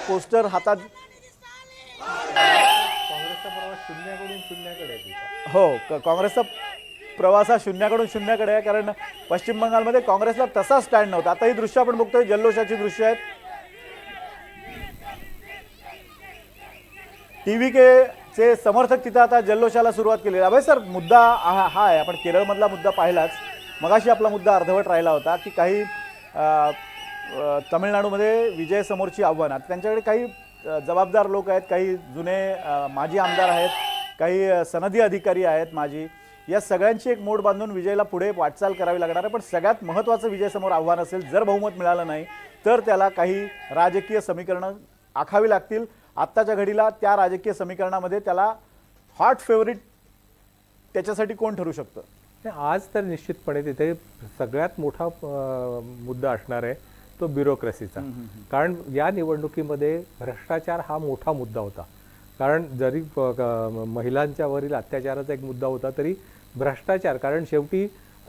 Poster हातात काँग्रेसचा प्रवास शून्याकडून शून्याकडे आहे तिचा. हो, काँग्रेसचा प्रवास हा शून्याकडून शून्याकडे आहे, कारण पश्चिम बंगालमध्ये काँग्रेसला तसा स्टँड नव्हता. आता ही दृश्य आपण बघतोय, जल्लोषाची दृश्य आहेत. TVK चे समर्थक तिथं आता जल्लोषाला सुरुवात केली. अभय सर, मुद्दा हा आहे, आपण केरळमधला मुद्दा पाहिलाच. मगाशी आपला मुद्दा अर्धवट राहिला होता की काही तमिळनाडूमध्ये विजय समोरची आव्हानं. त्यांच्याकडे काही जबाबदार लोक आहेत, काही जुने माजी आमदार आहेत, काही सनदी अधिकारी आहेत माजी. या सगळ्यांची एक मोड बांधून विजयला पुढे वाटचाल करावी लागणार आहे. पण सगळ्यात महत्त्वाचं विजयसमोर आव्हान असेल, जर बहुमत मिळालं नाही तर त्याला काही राजकीय समीकरणं आखावी लागतील. आत्ताच्या घडीला त्या राजकीय समीकरणामध्ये त्याला हॉट फेवरिट त्याच्यासाठी कोण ठरू शकतं? आज तर निश्चितपणे तिथे सगळ्यात मोठा मुद्दा असणार आहे तो ब्युरोक्रेसीचा. कारण या निवडणुकीमध्ये भ्रष्टाचार हा मोठा मुद्दा होता. कारण जरी महिलांच्यावरील अत्याचाराचा एक मुद्दा होता, तरी भ्रष्टाचार, कारण शेवटी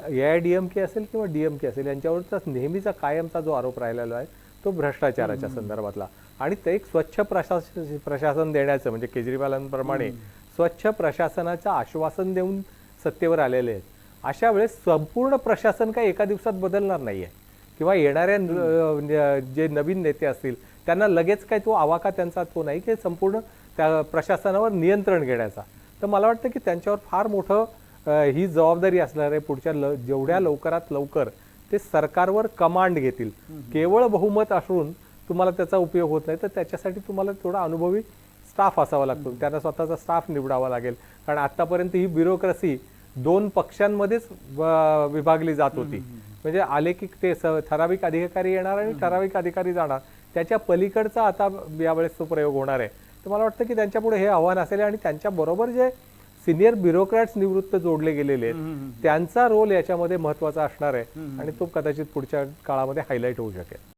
AIADMK असेल किंवा DMK असेल यांच्यावरचा नेहमीचा कायमचा जो आरोप राहिलेला आहे तो भ्रष्टाचाराच्या संदर्भातला. आणि ते एक स्वच्छ प्रशासन देण्याचं, म्हणजे केजरीवालांप्रमाणे स्वच्छ प्रशासनाचं आश्वासन देऊन सत्तेवर आलेले आहेत. अशा वेळेस संपूर्ण प्रशासन काही एका दिवसात बदलणार नाही आहे, किंवा येणाऱ्या जे नवीन नेते असतील त्यांना लगेच काही तो आवाका त्यांचा तो नाही की संपूर्ण त्या प्रशासनावर नियंत्रण घेण्याचा. तर मला वाटतं की त्यांच्यावर फार मोठं ही जबाबदारी असणार आहे. पुढच्या जेवढ्या लवकरात लवकर ते सरकारवर कमांड घेतील. केवळ बहुमत असून तुम्हाला त्याचा उपयोग होत नाही, तर त्याच्यासाठी तुम्हाला थोडा अनुभवी स्टाफ असावा लागतो. त्यांना स्वतःचा स्टाफ निवडावा लागेल. कारण आतापर्यंत ही ब्युरोक्रेसी 2 पक्षांमध्येच विभागली जात होती. म्हणजे आले की ते ठराविक अधिकारी येणार आणि ठराविक अधिकारी जाणार, त्याच्या पलीकडचा आता यावेळेस तो प्रयोग होणार आहे. तर मला वाटतं की त्यांच्यापुढे हे आव्हान असेल, आणि त्यांच्याबरोबर जे सिनियर ब्युरोक्रॅट्स निवृत्त जोडले गेलेले आहेत त्यांचा रोल याच्यामध्ये महत्त्वाचा असणार आहे, आणि तो कदाचित पुढच्या काळामध्ये हायलाईट होऊ शकेल.